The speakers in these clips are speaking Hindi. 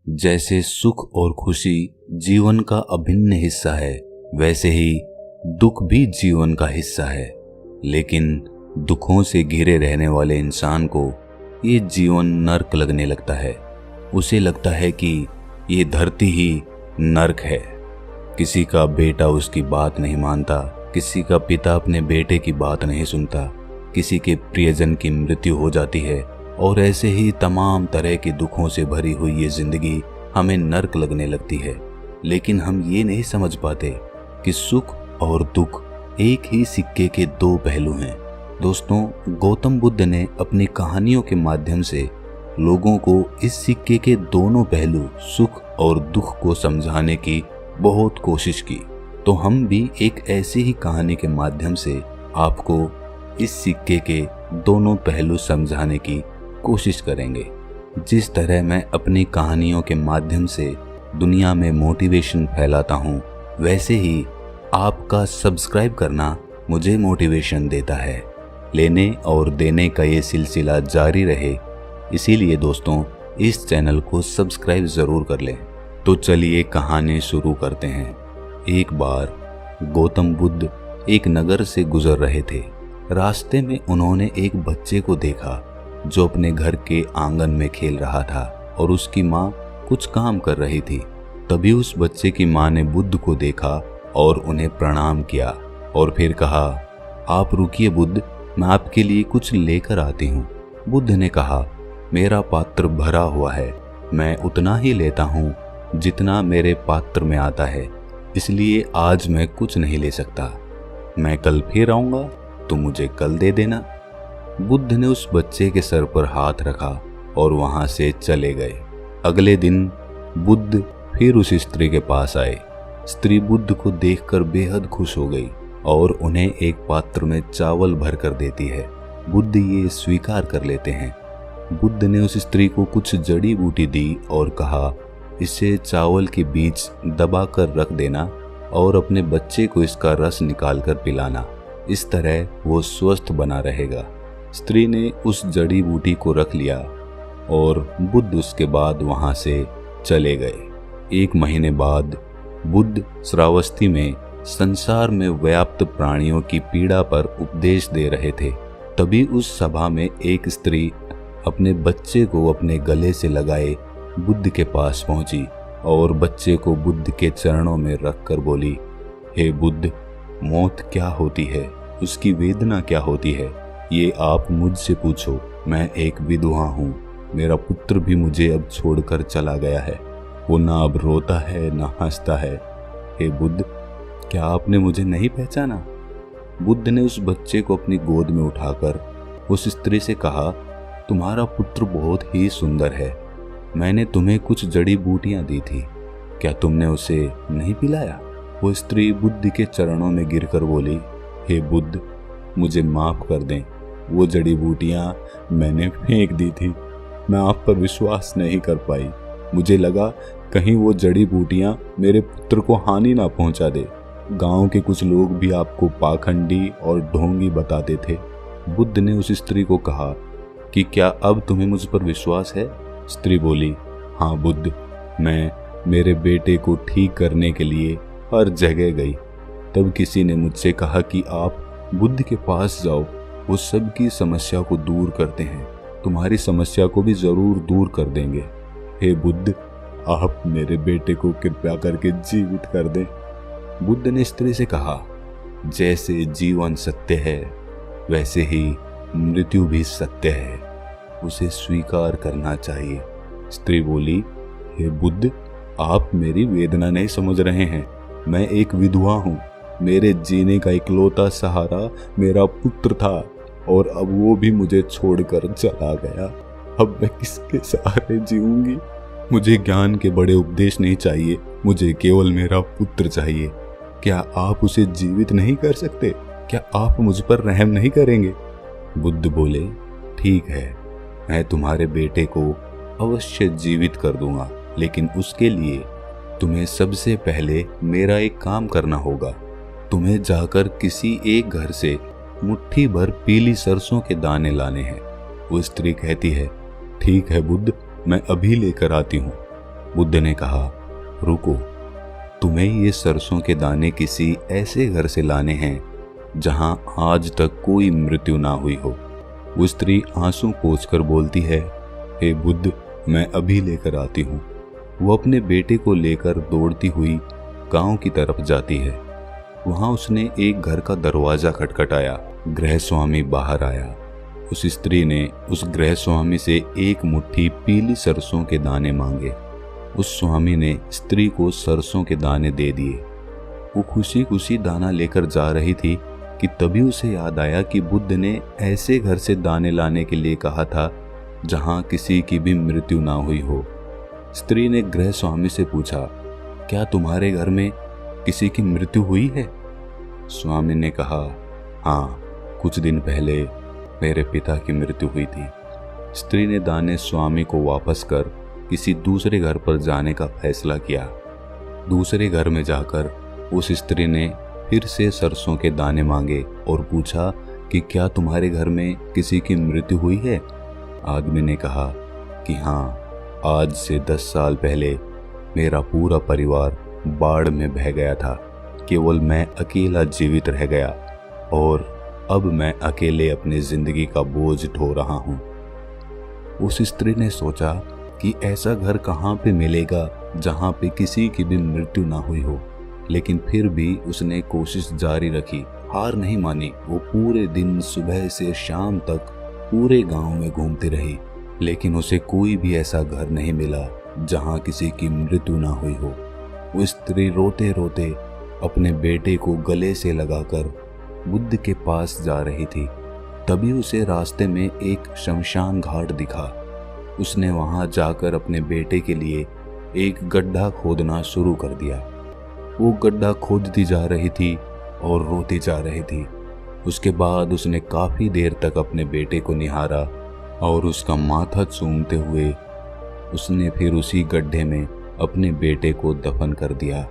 जैसे सुख और खुशी जीवन का अभिन्न हिस्सा है, वैसे ही दुख भी जीवन का हिस्सा है। लेकिन दुखों से घिरे रहने वाले इंसान को ये जीवन नर्क लगने लगता है। उसे लगता है कि ये धरती ही नर्क है। किसी का बेटा उसकी बात नहीं मानता, किसी का पिता अपने बेटे की बात नहीं सुनता, किसी के प्रियजन की मृत्यु हो जाती है और ऐसे ही तमाम तरह के दुखों से भरी हुई ये जिंदगी हमें नर्क लगने लगती है। लेकिन हम ये नहीं समझ पाते कि सुख और दुख एक ही सिक्के के दो पहलू हैं। दोस्तों, गौतम बुद्ध ने अपनी कहानियों के माध्यम से लोगों को इस सिक्के के दोनों पहलू सुख और दुख को समझाने की बहुत कोशिश की। तो हम भी एक ऐसी ही कहानी के माध्यम से आपको इस सिक्के के दोनों पहलू समझाने की कोशिश करेंगे। जिस तरह मैं अपनी कहानियों के माध्यम से दुनिया में मोटिवेशन फैलाता हूँ, वैसे ही आपका सब्सक्राइब करना मुझे मोटिवेशन देता है। लेने और देने का ये सिलसिला जारी रहे, इसीलिए दोस्तों इस चैनल को सब्सक्राइब ज़रूर कर लें। तो चलिए कहानी शुरू करते हैं। एक बार गौतम बुद्ध एक नगर से गुजर रहे थे। रास्ते में उन्होंने एक बच्चे को देखा जो अपने घर के आंगन में खेल रहा था और उसकी माँ कुछ काम कर रही थी। तभी उस बच्चे की माँ ने बुद्ध को देखा और उन्हें प्रणाम किया और फिर कहा, आप रुकिए बुद्ध, मैं आपके लिए कुछ लेकर आती हूँ। बुद्ध ने कहा, मेरा पात्र भरा हुआ है, मैं उतना ही लेता हूँ जितना मेरे पात्र में आता है, इसलिए आज मैं कुछ नहीं ले सकता। मैं कल फिर आऊँगा, तो मुझे कल दे देना। बुद्ध ने उस बच्चे के सर पर हाथ रखा और वहां से चले गए। अगले दिन बुद्ध फिर उस स्त्री के पास आए। स्त्री बुद्ध को देखकर बेहद खुश हो गई और उन्हें एक पात्र में चावल भर कर देती है। बुद्ध ये स्वीकार कर लेते हैं। बुद्ध ने उस स्त्री को कुछ जड़ी बूटी दी और कहा, इसे चावल के बीच दबाकर रख देना और अपने बच्चे को इसका रस निकालकर पिलाना, इस तरह वो स्वस्थ बना रहेगा। स्त्री ने उस जड़ी बूटी को रख लिया और बुद्ध उसके बाद वहां से चले गए। एक महीने बाद बुद्ध श्रावस्ती में संसार में व्याप्त प्राणियों की पीड़ा पर उपदेश दे रहे थे। तभी उस सभा में एक स्त्री अपने बच्चे को अपने गले से लगाए बुद्ध के पास पहुंची और बच्चे को बुद्ध के चरणों में रखकर बोली, हे बुद्ध, मौत क्या होती है, उसकी वेदना क्या होती है, ये आप मुझसे पूछो। मैं एक विधवा हूँ, मेरा पुत्र भी मुझे अब छोड़कर चला गया है, वो ना अब रोता है ना हंसता है। हे बुद्ध, क्या आपने मुझे नहीं पहचाना? बुद्ध ने उस बच्चे को अपनी गोद में उठाकर उस स्त्री से कहा, तुम्हारा पुत्र बहुत ही सुंदर है, मैंने तुम्हें कुछ जड़ी बूटियां दी थी, क्या तुमने उसे नहीं पिलाया? वो स्त्री बुद्ध के चरणों में गिरकर बोली, हे बुद्ध, मुझे माफ कर दें, वो जड़ी बूटियां मैंने फेंक दी थी, मैं आप पर विश्वास नहीं कर पाई। मुझे लगा कहीं वो जड़ी बूटियां मेरे पुत्र को हानि ना पहुंचा दे। गांव के कुछ लोग भी आपको पाखंडी और ढोंगी बताते थे। बुद्ध ने उस स्त्री को कहा कि क्या अब तुम्हें मुझ पर विश्वास है? स्त्री बोली, हाँ बुद्ध, मैं मेरे बेटे को ठीक करने के लिए हर जगह गई। तब किसी ने मुझसे कहा कि आप बुद्ध के पास जाओ, वो सबकी समस्या को दूर करते हैं, तुम्हारी समस्या को भी जरूर दूर कर देंगे। हे बुद्ध, आप मेरे बेटे को कृपया करके जीवित कर दें। बुद्ध ने स्त्री से कहा, जैसे जीवन सत्य है वैसे ही मृत्यु भी सत्य है, उसे स्वीकार करना चाहिए। स्त्री बोली, हे बुद्ध, आप मेरी वेदना नहीं समझ रहे हैं, मैं एक विधवा हूँ, मेरे जीने का इकलौता सहारा मेरा पुत्र था और अब वो भी मुझे छोड़कर चला गया। अब मैं किसके सहारे जीऊंगी? मुझे ज्ञान के बड़े उपदेश नहीं चाहिए, मुझे केवल मेरा पुत्र चाहिए। क्या आप उसे जीवित नहीं कर सकते? क्या आप मुझ पर रहम नहीं करेंगे? बुद्ध बोले, ठीक है, मैं तुम्हारे बेटे को अवश्य जीवित कर दूंगा, लेकिन उसके लिए तुम्हें सबसे पहले मेरा एक काम करना होगा। तुम्हें जाकर किसी एक घर से मुट्ठी भर पीली सरसों के दाने लाने हैं। वो स्त्री कहती है, ठीक है बुद्ध, मैं अभी लेकर आती हूँ। बुद्ध ने कहा, रुको, तुम्हें ये सरसों के दाने किसी ऐसे घर से लाने हैं जहां आज तक कोई मृत्यु ना हुई हो। वो स्त्री आंसू पोंछकर बोलती है, हे बुद्ध, मैं अभी लेकर आती हूँ। वो अपने बेटे को लेकर दौड़ती हुई गांव की तरफ जाती है। वहां उसने एक घर का दरवाजा खटखटाया। गृह स्वामी बाहर आया। उस स्त्री ने उस गृह स्वामी से एक मुट्ठी पीली सरसों के दाने मांगे। उस स्वामी ने स्त्री को सरसों के दाने दे दिए। वो खुशी खुशी दाना लेकर जा रही थी कि तभी उसे याद आया कि बुद्ध ने ऐसे घर से दाने लाने के लिए कहा था जहां किसी की भी मृत्यु ना हुई हो। स्त्री ने गृह स्वामी से पूछा, क्या तुम्हारे घर में किसी की मृत्यु हुई है? स्वामी ने कहा, हाँ, कुछ दिन पहले मेरे पिता की मृत्यु हुई थी। स्त्री ने दाने स्वामी को वापस कर किसी दूसरे घर पर जाने का फैसला किया। दूसरे घर में जाकर उस स्त्री ने फिर से सरसों के दाने मांगे और पूछा कि क्या तुम्हारे घर में किसी की मृत्यु हुई है? आदमी ने कहा कि हाँ, आज से 10 साल पहले मेरा पूरा परिवार बाढ़ में बह गया था। केवल मैं अकेला जीवित रह गया और अब मैं अकेले अपनी जिंदगी का बोझ ढो रहा हूँ। उस स्त्री ने सोचा कि ऐसा घर कहाँ पे मिलेगा जहाँ पे किसी की भी मृत्यु ना हुई हो, लेकिन फिर भी उसने कोशिश जारी रखी, हार नहीं मानी। वो पूरे दिन सुबह से शाम तक पूरे गांव में घूमती रही, लेकिन उसे कोई भी ऐसा घर नहीं मिला जहाँ किसी की मृत्यु ना हुई हो। वो स्त्री रोते रोते अपने बेटे को गले से लगाकर बुद्ध के पास जा रही थी। तभी उसे रास्ते में एक शमशान घाट दिखा। उसने वहां जाकर अपने बेटे के लिए एक गड्ढा खोदना शुरू कर दिया। वो गड्ढा खोदती जा रही थी और रोती जा रही थी। उसके बाद उसने काफी देर तक अपने बेटे को निहारा और उसका माथा चूमते हुए उसने फिर उसी गड्ढे में अपने बेटे को दफन कर दिया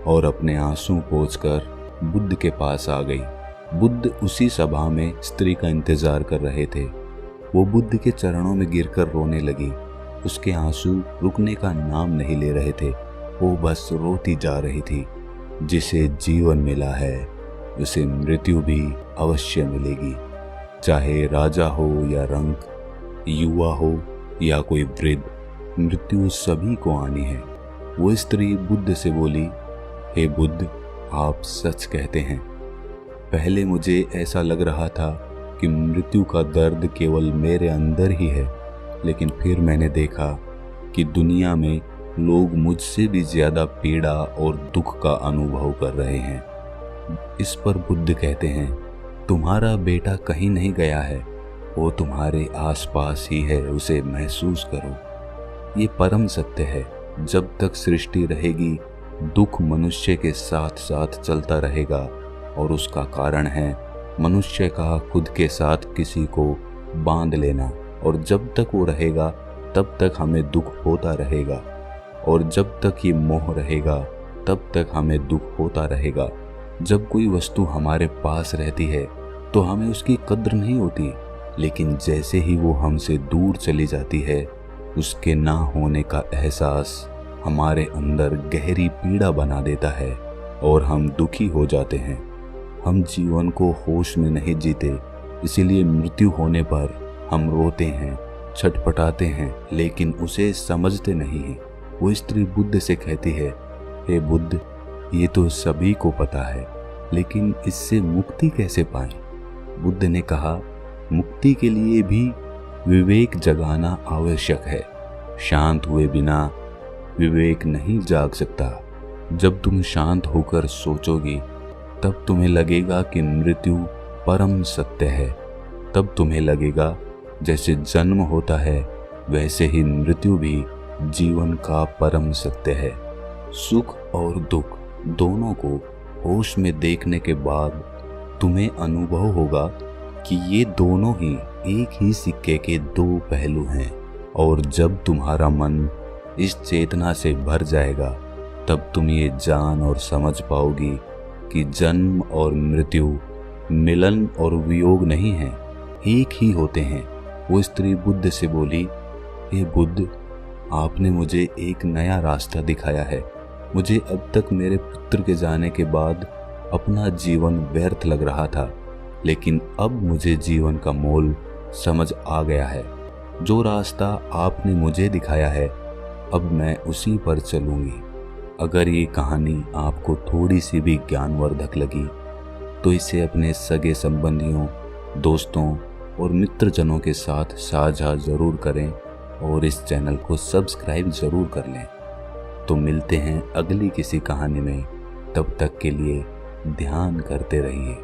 और अपने आंसू पोंछकर बुद्ध के पास आ गई। बुद्ध उसी सभा में स्त्री का इंतजार कर रहे थे। वो बुद्ध के चरणों में गिरकर रोने लगी। उसके आंसू रुकने का नाम नहीं ले रहे थे। वो बस रोती जा रही थी। जिसे जीवन मिला है उसे मृत्यु भी अवश्य मिलेगी, चाहे राजा हो या रंक, युवा हो या कोई वृद्ध, मृत्यु सभी को आनी है। वो स्त्री बुद्ध से बोली, हे बुद्ध, आप सच कहते हैं। पहले मुझे ऐसा लग रहा था कि मृत्यु का दर्द केवल मेरे अंदर ही है, लेकिन फिर मैंने देखा कि दुनिया में लोग मुझसे भी ज्यादा पीड़ा और दुख का अनुभव कर रहे हैं। इस पर बुद्ध कहते हैं, तुम्हारा बेटा कहीं नहीं गया है, वो तुम्हारे आसपास ही है, उसे महसूस करो। ये परम सत्य है। जब तक सृष्टि रहेगी, दुख मनुष्य के साथ साथ चलता रहेगा और उसका कारण है मनुष्य का खुद के साथ किसी को बांध लेना। और जब तक वो रहेगा तब तक हमें दुख होता रहेगा, और जब तक ये मोह रहेगा तब तक हमें दुख होता रहेगा। जब कोई वस्तु हमारे पास रहती है तो हमें उसकी कद्र नहीं होती, लेकिन जैसे ही वो हमसे दूर चली जाती है, उसके ना होने का एहसास हमारे अंदर गहरी पीड़ा बना देता है और हम दुखी हो जाते हैं। हम जीवन को होश में नहीं जीते, इसीलिए मृत्यु होने पर हम रोते हैं, छटपटाते हैं, लेकिन उसे समझते नहीं हैं। वो स्त्री बुद्ध से कहती है, हे बुद्ध, ये तो सभी को पता है, लेकिन इससे मुक्ति कैसे पाएं? बुद्ध ने कहा, मुक्ति के लिए भी विवेक जगाना आवश्यक है। शांत हुए बिना विवेक नहीं जाग सकता। जब तुम शांत होकर सोचोगी तब तुम्हें लगेगा कि मृत्यु परम सत्य है। तब तुम्हें लगेगा जैसे जन्म होता है वैसे ही मृत्यु भी जीवन का परम सत्य है। सुख और दुख दोनों को होश में देखने के बाद तुम्हें अनुभव होगा कि ये दोनों ही एक ही सिक्के के दो पहलू हैं। और जब तुम्हारा मन इस चेतना से भर जाएगा तब तुम ये जान और समझ पाओगी कि जन्म और मृत्यु मिलन और वियोग नहीं है, एक ही होते हैं। वो स्त्री बुद्ध से बोली, हे बुद्ध, आपने मुझे एक नया रास्ता दिखाया है। मुझे अब तक मेरे पुत्र के जाने के बाद अपना जीवन व्यर्थ लग रहा था, लेकिन अब मुझे जीवन का मोल समझ आ गया है। जो रास्ता आपने मुझे दिखाया है, अब मैं उसी पर चलूंगी। अगर ये कहानी आपको थोड़ी सी भी ज्ञानवर्धक लगी तो इसे अपने सगे संबंधियों, दोस्तों और मित्रजनों के साथ साझा ज़रूर करें और इस चैनल को सब्सक्राइब ज़रूर कर लें। तो मिलते हैं अगली किसी कहानी में। तब तक के लिए ध्यान करते रहिए।